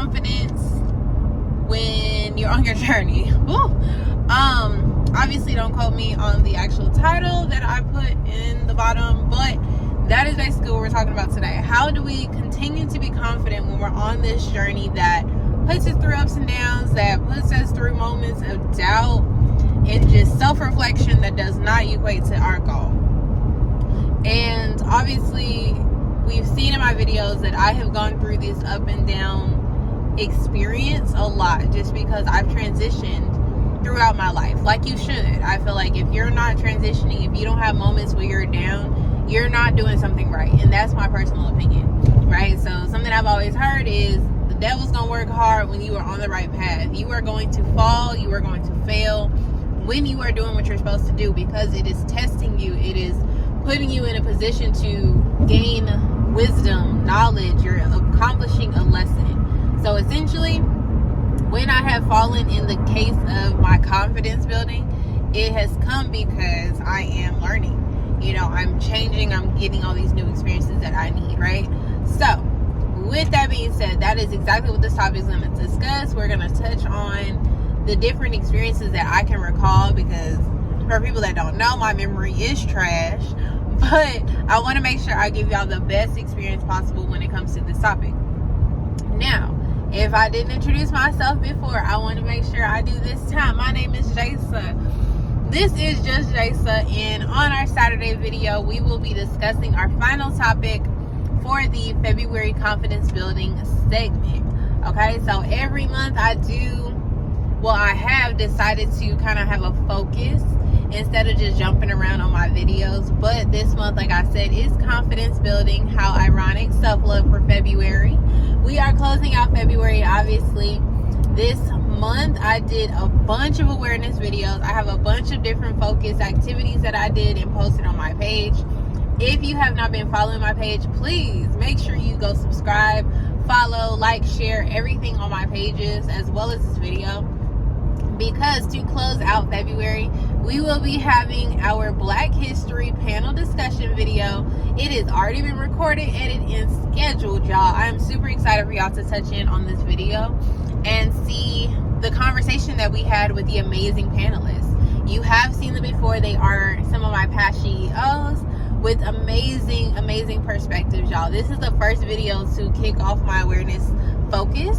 confidence when you're on your journey. Woo. Obviously don't quote me on the actual title that I put in the bottom, but that is basically what we're talking about today. How do we continue to be confident when we're on this journey that puts us through ups and downs, that puts us through moments of doubt and just self-reflection that does not equate to our goal? And obviously we've seen in my videos that I have gone through this up and down experience a lot, just because I've transitioned throughout my life, like you should. I feel like if you're not transitioning, if you don't have moments where you're down, you're not doing something right. And that's my personal opinion, right? So something I've always heard is the devil's gonna work hard when you are on the right path. You are going to fall, you are going to fail when you are doing what you're supposed to do, because it is testing you. It is putting you in a position to gain wisdom, knowledge. You're accomplishing a lesson. So essentially, when I have fallen in the case of my confidence building, it has come because I am learning. I'm changing, I'm getting all these new experiences that I need, right? So, with that being said, that is exactly what this topic is going to discuss. We're going to touch on the different experiences that I can recall, because for people that don't know, my memory is trash. But I want to make sure I give y'all the best experience possible when it comes to this topic. Now, if I didn't introduce myself before, I want to make sure I do this time. My name is Jaysa. This is just Jaysa, and on our Saturday video, we will be discussing our final topic for the February confidence building segment. Okay, so every month I have decided to kind of have a focus instead of just jumping around on my videos. But this month, like I said, is confidence building. How ironic. Self-love for February. We are closing out February, obviously. This month I did a bunch of awareness videos. I have a bunch of different focus activities that I did and posted on my page. If you have not been following my page, please make sure you go subscribe, follow, like, share everything on my pages as well as this video, because to close out February, we will be having our Black History panel discussion video. It has already been recorded, edited, and scheduled, y'all. I am super excited for y'all to touch in on this video and see the conversation that we had with the amazing panelists. You have seen them before. They are some of my past SheEOs with amazing perspectives, y'all. This is the first video to kick off my awareness focus,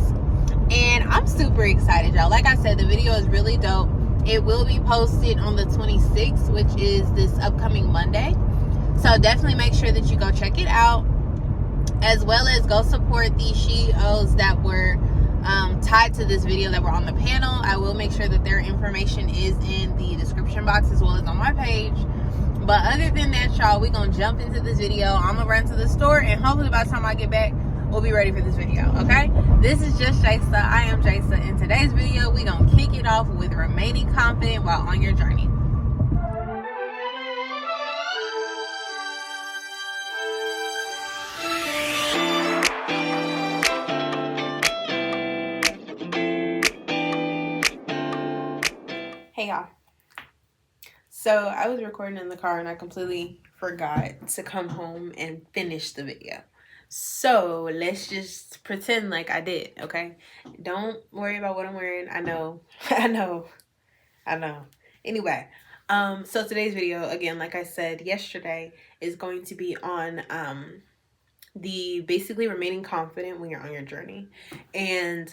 and I'm super excited, y'all. Like I said, the video is really dope. It will be posted on the 26th, which is this upcoming Monday. So definitely make sure that you go check it out, as well as go support the SheEOs that were tied to this video that were on the panel. I will make sure that their information is in the description box as well as on my page. But other than that, y'all, we're going to jump into this video. I'm going to run to the store, and hopefully by the time I get back, we'll be ready for this video, okay? This is just Jaysa. I am Jaysa. In today's video, we're going to kick it off with remaining confident while on your journey. Hey, y'all. So I was recording in the car and I completely forgot to come home and finish the video. So let's just pretend like I did, okay? Don't worry about what I'm wearing. I know. Anyway, so today's video, again, like I said yesterday, is going to be on the basically remaining confident when you're on your journey. And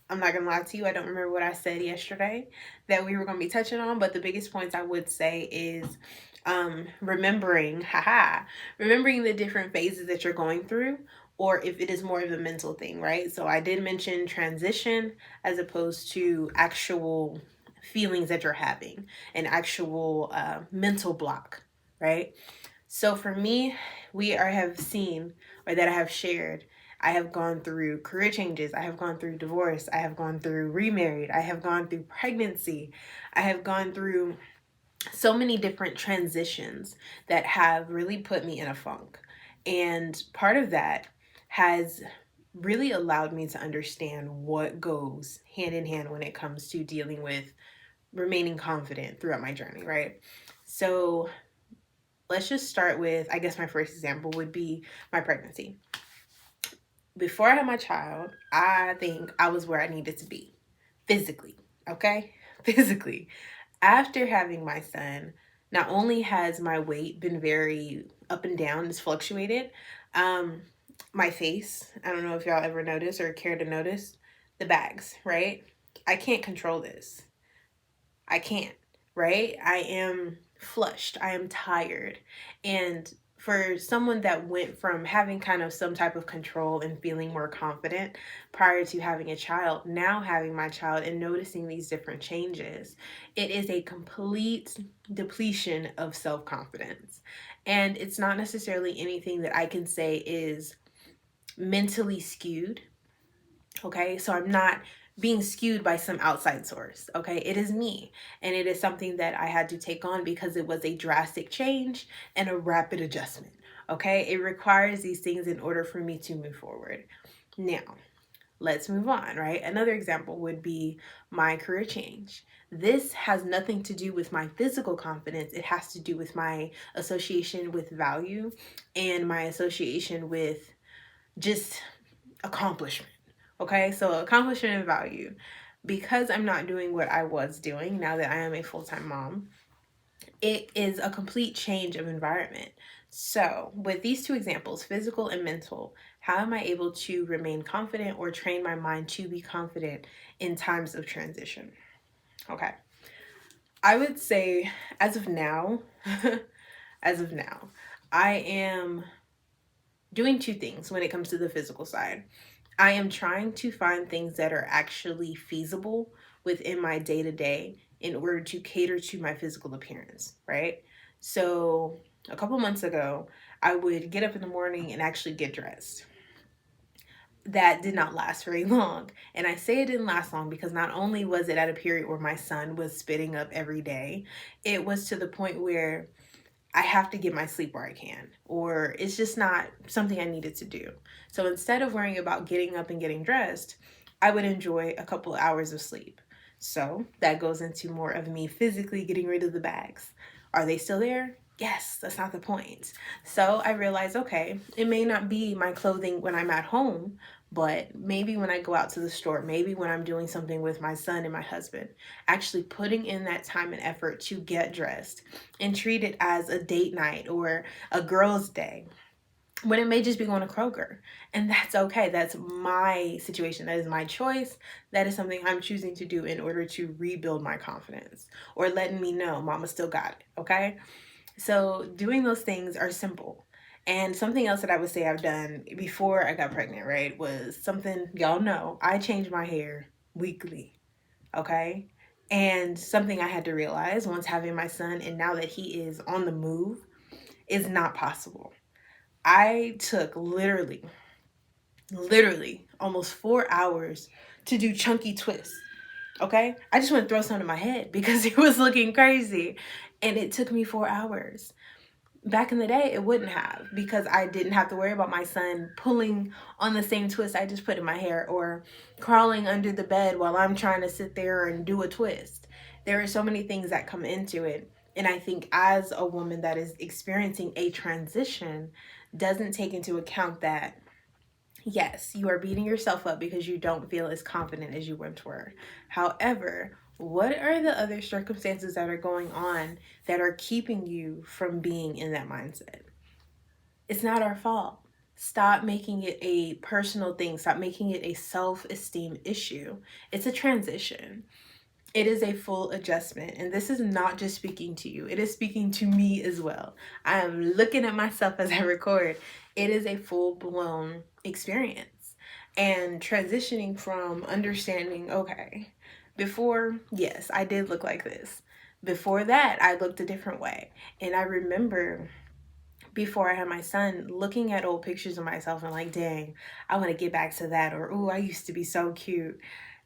I'm not gonna lie to you, I don't remember what I said yesterday that we were gonna be touching on, but the biggest points I would say is remembering the different phases that you're going through, or if it is more of a mental thing, right? So I did mention transition as opposed to actual feelings that you're having, an actual mental block, right? So for me, I have shared, I have gone through career changes, I have gone through divorce, I have gone through remarried, I have gone through pregnancy, I have gone through so many different transitions that have really put me in a funk. And part of that has really allowed me to understand what goes hand in hand when it comes to dealing with remaining confident throughout my journey, right? So let's just start with, I guess my first example would be my pregnancy. Before I had my child, I think I was where I needed to be physically, okay? Physically. After having my son, not only has my weight been very up and down, it's fluctuated, um, my face, I don't know if y'all ever notice or care to notice the bags, right? I can't control this. I can't, right? I am flushed. I am tired. And for someone that went from having kind of some type of control and feeling more confident prior to having a child, now having my child and noticing these different changes, it is a complete depletion of self confidence. And it's not necessarily anything that I can say is mentally skewed. Okay, so I'm not being skewed by some outside source. Okay, it is me, and it is something that I had to take on because it was a drastic change and a rapid adjustment. Okay, it requires these things in order for me to move forward. Now, let's move on, right? Another example would be my career change. This has nothing to do with my physical confidence, it has to do with my association with value and my association with just accomplishment. Okay, so accomplishment and value. Because I'm not doing what I was doing now that I am a full time mom, it is a complete change of environment. So, with these two examples, physical and mental, how am I able to remain confident or train my mind to be confident in times of transition? Okay, I would say as of now, as of now, I am doing two things when it comes to the physical side. I am trying to find things that are actually feasible within my day to day in order to cater to my physical appearance, right? So, a couple months ago, I would get up in the morning and actually get dressed. That did not last very long. And I say it didn't last long because not only was it at a period where my son was spitting up every day, it was to the point where I have to get my sleep where I can, or it's just not something I needed to do. So instead of worrying about getting up and getting dressed, I would enjoy a couple hours of sleep. So that goes into more of me physically getting rid of the bags. Are they still there? Yes, that's not the point. So I realized, okay, it may not be my clothing when I'm at home, but maybe when I go out to the store, maybe when I'm doing something with my son and my husband, actually putting in that time and effort to get dressed and treat it as a date night or a girl's day when it may just be going to Kroger. And that's okay. That's my situation. That is my choice. That is something I'm choosing to do in order to rebuild my confidence or letting me know mama still got it. Okay. So doing those things are simple. And something else that I would say I've done before I got pregnant, right, was something y'all know. I change my hair weekly. Okay. And something I had to realize once having my son and now that he is on the move is not possible. I took literally almost 4 hours to do chunky twists. Okay. I just want to throw something in my head because it was looking crazy. And it took me 4 hours. Back in the day, it wouldn't have because I didn't have to worry about my son pulling on the same twist I just put in my hair or crawling under the bed while I'm trying to sit there and do a twist. There are so many things that come into it. And I think as a woman that is experiencing a transition, doesn't take into account that yes, you are beating yourself up because you don't feel as confident as you once were. However, what are the other circumstances that are going on that are keeping you from being in that mindset? It's not our fault. Stop making it a personal thing. Stop making it a self-esteem issue. It's a transition. It is a full adjustment. And this is not just speaking to you, it is speaking to me as well. I am looking at myself as I record. It is a full blown experience. And transitioning from understanding, okay, before, yes, I did look like this. Before that, I looked a different way. And I remember before I had my son looking at old pictures of myself and like, dang, I want to get back to that. Or, ooh, I used to be so cute.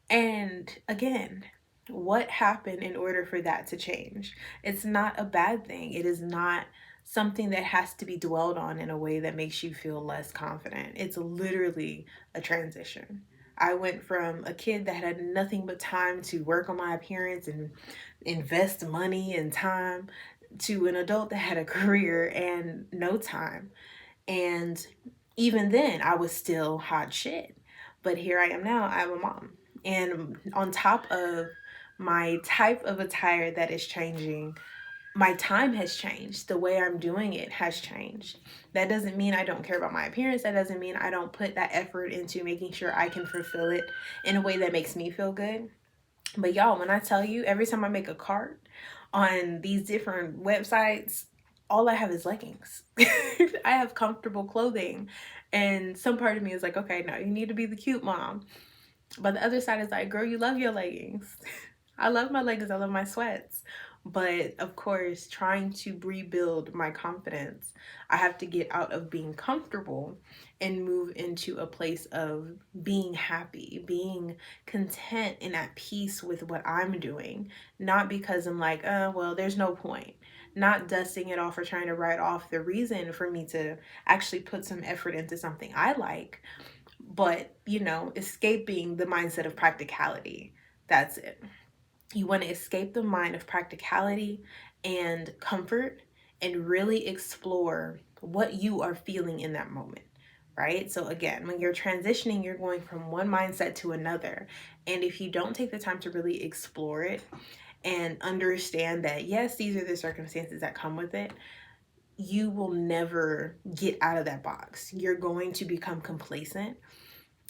And again, what happened in order for that to change? It's not a bad thing. It is not something that has to be dwelled on in a way that makes you feel less confident. It's literally a transition. I went from a kid that had nothing but time to work on my appearance and invest money and time to an adult that had a career and no time. And Even then, I was still hot shit. But here I am now, I'm a mom. And on top of my type of attire that is changing, my time has changed. The way I'm doing it has changed. That doesn't mean I don't care about my appearance. That doesn't mean I don't put that effort into making sure I can fulfill it in a way that makes me feel good. But y'all, when I tell you, every time I make a cart on these different websites, all I have is leggings. I have comfortable clothing. And some part of me is like, okay, no, you need to be the cute mom. But the other side is like, girl, you love your leggings. I love my leggings. I love my sweats. But of course, trying to rebuild my confidence, I have to get out of being comfortable and move into a place of being happy, being content and at peace with what I'm doing. Not because I'm like, well, there's no point. Not dusting it off or trying to write off the reason for me to actually put some effort into something I like, but escaping the mindset of practicality. That's it. You want to escape the mind of practicality and comfort and really explore what you are feeling in that moment, right? So again, when you're transitioning, you're going from one mindset to another. And if you don't take the time to really explore it and understand that, yes, these are the circumstances that come with it, you will never get out of that box. You're going to become complacent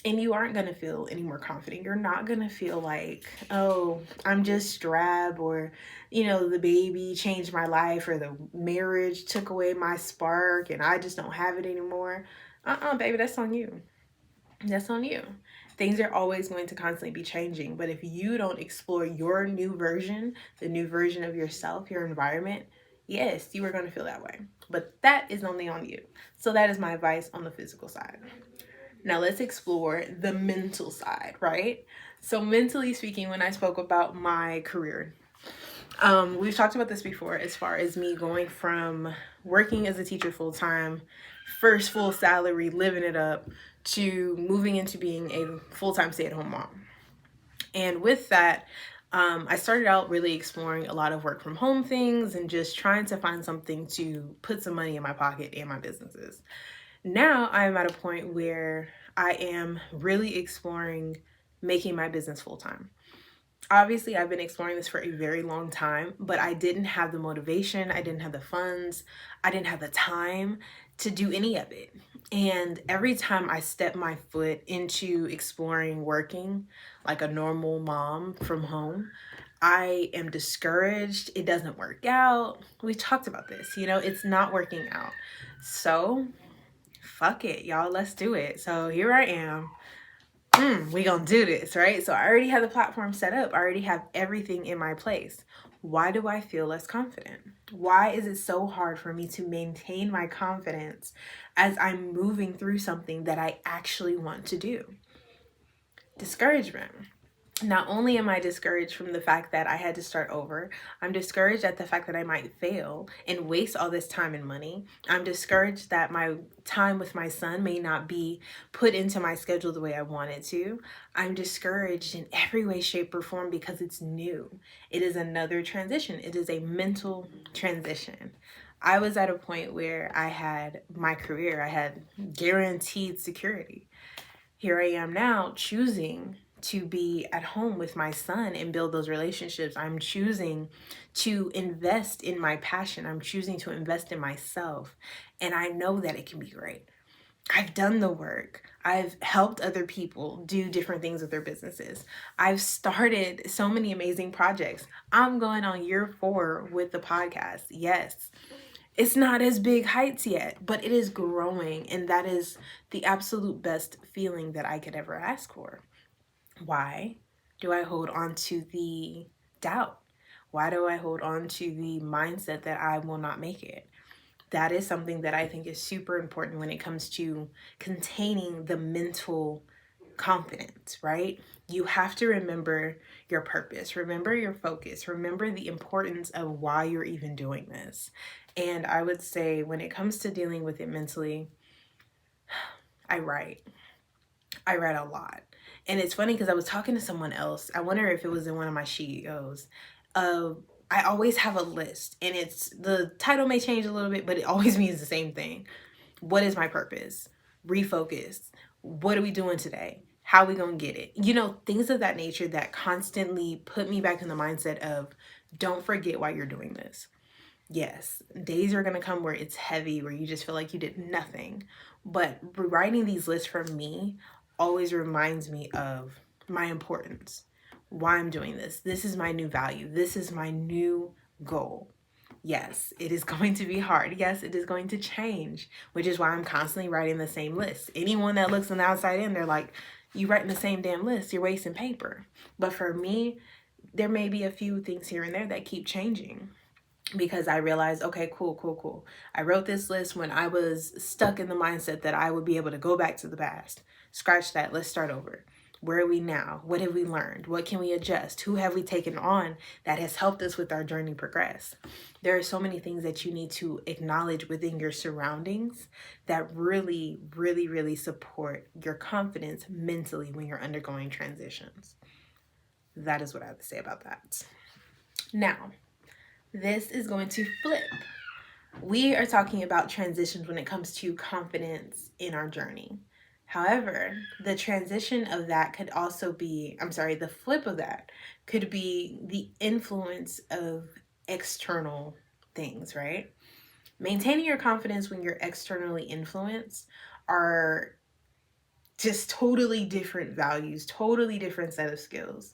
and you aren't going to feel any more confident. You're not going to feel like, oh, I'm just drab, or, the baby changed my life, or the marriage took away my spark and I just don't have it anymore. Baby, that's on you. That's on you. Things are always going to constantly be changing. But if you don't explore your new version, the new version of yourself, your environment, yes, you are going to feel that way. But that is only on you. So that is my advice on the physical side. Now let's explore the mental side, right? So mentally speaking, when I spoke about my career, we've talked about this before as far as me going from working as a teacher full time, first full salary, living it up, to moving into being a full-time stay-at-home mom. And with that, I started out really exploring a lot of work from home things and just trying to find something to put some money in my pocket and my businesses. Now I'm at a point where I am really exploring making my business full time. Obviously, I've been exploring this for a very long time, but I didn't have the motivation, I didn't have the funds, I didn't have the time to do any of it. And every time I step my foot into exploring working like a normal mom from home, I am discouraged. It doesn't work out. We talked about this, it's not working out. So fuck it, y'all, let's do it. So here I am. We gonna do this, right? So I already have the platform set up. I already have everything in my place. Why do I feel less confident? Why is it so hard for me to maintain my confidence as I'm moving through something that I actually want to do? Discouragement. Not only am I discouraged from the fact that I had to start over, I'm discouraged at the fact that I might fail and waste all this time and money. I'm discouraged that my time with my son may not be put into my schedule the way I want it to. I'm discouraged in every way, shape, or form because it's new. It is another transition. It is a mental transition. I was at a point where I had my career, I had guaranteed security. Here I am now choosing to be at home with my son and build those relationships. I'm choosing to invest in my passion. I'm choosing to invest in myself. And I know that it can be great. I've done the work. I've helped other people do different things with their businesses. I've started so many amazing projects. I'm going on year 4 with the podcast. Yes. It's not as big heights yet, but it is growing. And that is the absolute best feeling that I could ever ask for. Why do I hold on to the doubt? Why do I hold on to the mindset that I will not make it? That is something that I think is super important when it comes to containing the mental confidence, right? You have to remember your purpose, remember your focus, remember the importance of why you're even doing this. And I would say when it comes to dealing with it mentally, I write a lot. And it's funny because I was talking to someone else. I wonder if it was in one of my SheEOs. I always have a list, and the title may change a little bit, but it always means the same thing. What is my purpose? refocus. What are we doing today? How are we going to get it? You know, things of that nature that constantly put me back in the mindset of don't forget why you're doing this. Yes, days are going to come where it's heavy, where you just feel like you did nothing. But writing these lists for me always reminds me of my importance, why I'm doing this. This is my new value. This is my new goal. Yes, it is going to be hard. Yes, it is going to change, which is why I'm constantly writing the same list. Anyone that looks on the outside in, they're like, you writing the same damn list, you're wasting paper. But for me, there may be a few things here and there that keep changing because I realized, okay, cool. I wrote this list when I was stuck in the mindset that I would be able to go back to the past. Scratch that, let's start over. Where are we now? What have we learned? What can we adjust? Who have we taken on that has helped us with our journey progress? There are so many things that you need to acknowledge within your surroundings that really support your confidence mentally when you're undergoing transitions. That is what I have to say about that. Now, this is going to flip. We are talking about transitions when it comes to confidence in our journey. However, the transition of that could also be, the flip of that could be the influence of external things, right? Maintaining your confidence when you're externally influenced are just totally different values, totally different set of skills.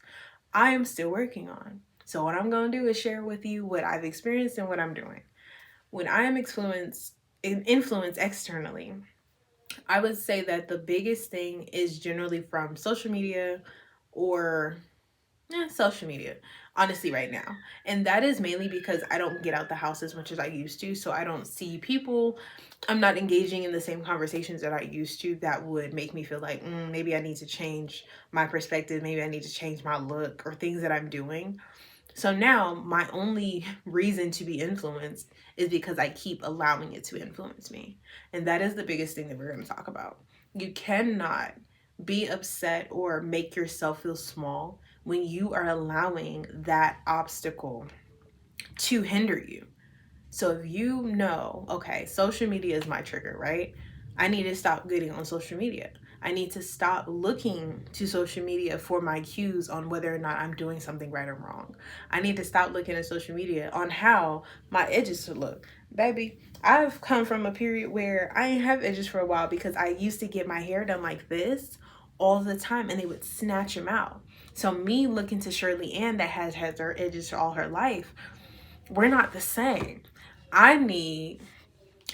I am still working on. So what I'm going to do is share with you what I've experienced and what I'm doing. When I am influenced externally, I would say that the biggest thing is generally from social media or social media, honestly, right now. And that is mainly because I don't get out the house as much as I used to. So I don't see people. I'm not engaging in the same conversations that I used to that would make me feel like maybe I need to change my perspective. Maybe I need to change my look or things that I'm doing. So now my only reason to be influenced is because I keep allowing it to influence me. And that is the biggest thing that we're going to talk about. You cannot be upset or make yourself feel small when you are allowing that obstacle to hinder you. So if you know, okay, social media is my trigger, right? I need to stop getting on social media. I need to stop looking to social media for my cues on whether or not I'm doing something right or wrong. I need to stop looking at social media on how my edges should look. Baby, I've come from a period where I didn't have edges for a while because I used to get my hair done like this all the time and they would snatch them out. So me looking to Shirley Ann that has had her edges all her life, we're not the same. I need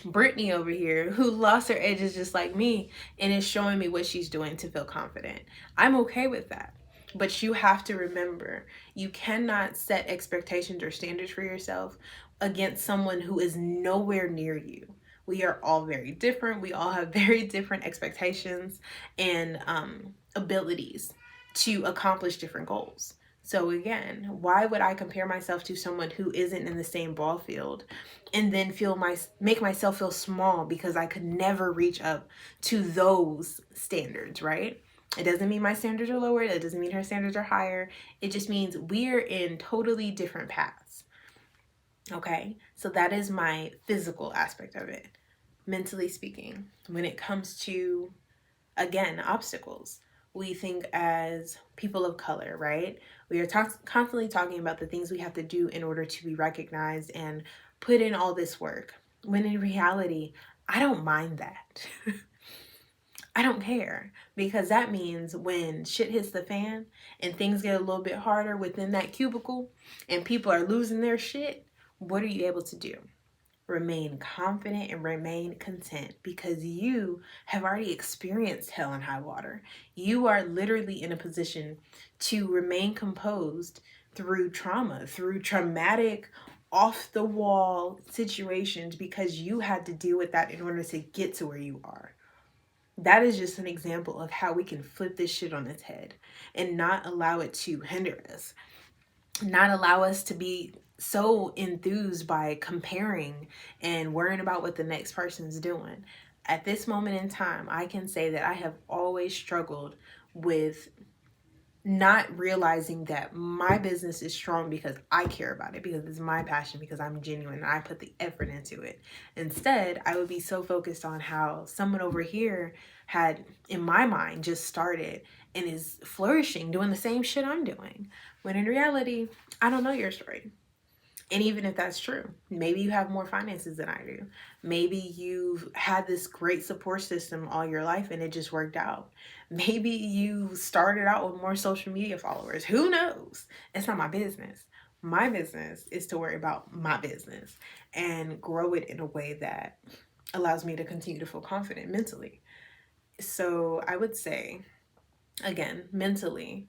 Brittany over here who lost her edges just like me and is showing me what she's doing to feel confident. I'm okay with that. But you have to remember, you cannot set expectations or standards for yourself against someone who is nowhere near you. We are all very different. We all have very different expectations and abilities to accomplish different goals. So again, why would I compare myself to someone who isn't in the same ball field and then make myself feel small because I could never reach up to those standards, right? It doesn't mean my standards are lower. It doesn't mean her standards are higher. It just means we're in totally different paths. Okay? So that is my physical aspect of it. Mentally speaking, when it comes to, again, obstacles, we think as people of color, right? We are constantly talking about the things we have to do in order to be recognized and put in all this work. When in reality, I don't mind that. I don't care, because that means when shit hits the fan and things get a little bit harder within that cubicle and people are losing their shit, what are you able to do? Remain confident and remain content, because you have already experienced hell and high water. You are literally in a position to remain composed through trauma, through traumatic, off the wall situations, because you had to deal with that in order to get to where you are. That is just an example of how we can flip this shit on its head and not allow it to hinder us, not allow us to be so enthused by comparing and worrying about what the next person's doing. At this moment in time, I can say that I have always struggled with not realizing that my business is strong because I care about it, because it's my passion, because I'm genuine and I put the effort into it. Instead, I would be so focused on how someone over here had, in my mind, just started and is flourishing doing the same shit I'm doing. When in reality, I don't know your story. And even if that's true, maybe you have more finances than I do. Maybe you've had this great support system all your life and it just worked out. Maybe you started out with more social media followers. Who knows? It's not my business. My business is to worry about my business and grow it in a way that allows me to continue to feel confident mentally. So I would say, again, mentally,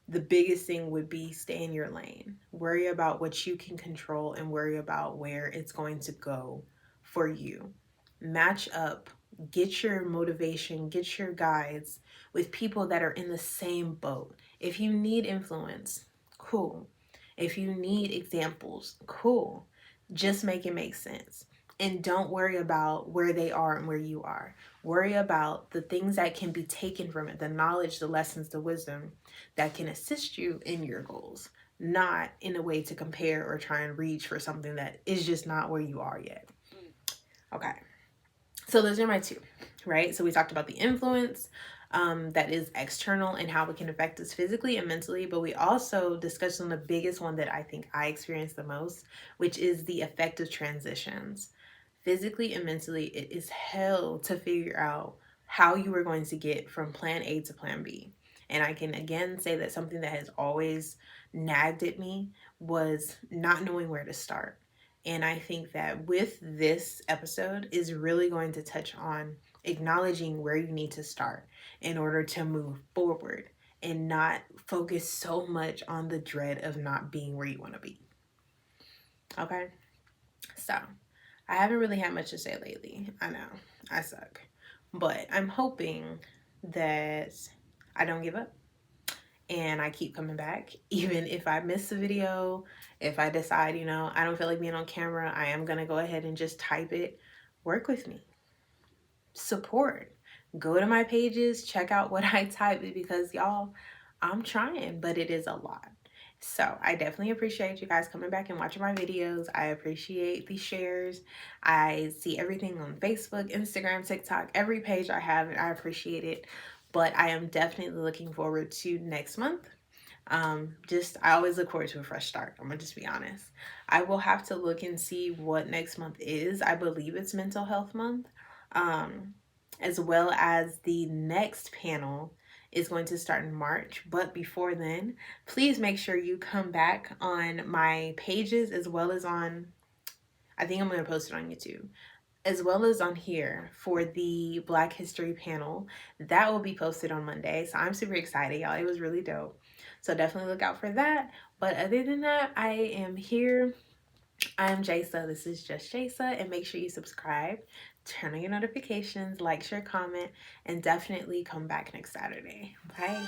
the biggest thing would be stay in your lane. Worry about what you can control and worry about where it's going to go for you. Match up, get your motivation, get your guides with people that are in the same boat. If you need influence, cool. If you need examples, cool. Just make it make sense. And don't worry about where they are and where you are. Worry about the things that can be taken from it, the knowledge, the lessons, the wisdom that can assist you in your goals, not in a way to compare or try and reach for something that is just not where you are yet. Okay. So those are my two, right? So we talked about the influence that is external and how it can affect us physically and mentally, but we also discussed on the biggest one that I think I experienced the most, which is the effect of transitions. Physically and mentally, it is hell to figure out how you are going to get from plan A to plan B. And I can again say that something that has always nagged at me was not knowing where to start. And I think that with this episode is really going to touch on acknowledging where you need to start in order to move forward and not focus so much on the dread of not being where you want to be. Okay? So, I haven't really had much to say lately. I know, I suck. But I'm hoping that I don't give up and I keep coming back. Even if I miss a video, if I decide, I don't feel like being on camera, I am going to go ahead and just type it. Work with me. Support. Go to my pages, check out what I type because y'all, I'm trying, but it is a lot. So I definitely appreciate you guys coming back and watching my videos. I appreciate the shares. I see everything on Facebook, Instagram, TikTok, every page I have, and I appreciate it. But I am definitely looking forward to next month. I always look forward to a fresh start. I'm gonna just be honest. I will have to look and see what next month is. I believe it's Mental Health Month, as well as the next panel is going to start in March. But before then, please make sure you come back on my pages as well as on, I think I'm going to post it on YouTube, as well as on here for the Black History panel. That will be posted on Monday. So I'm super excited, y'all. It was really dope. So definitely look out for that. But other than that, I am here. I'm Jaysa. This is just Jaysa. And make sure you subscribe, turn on your notifications, like, share, comment, and definitely come back next Saturday. Bye.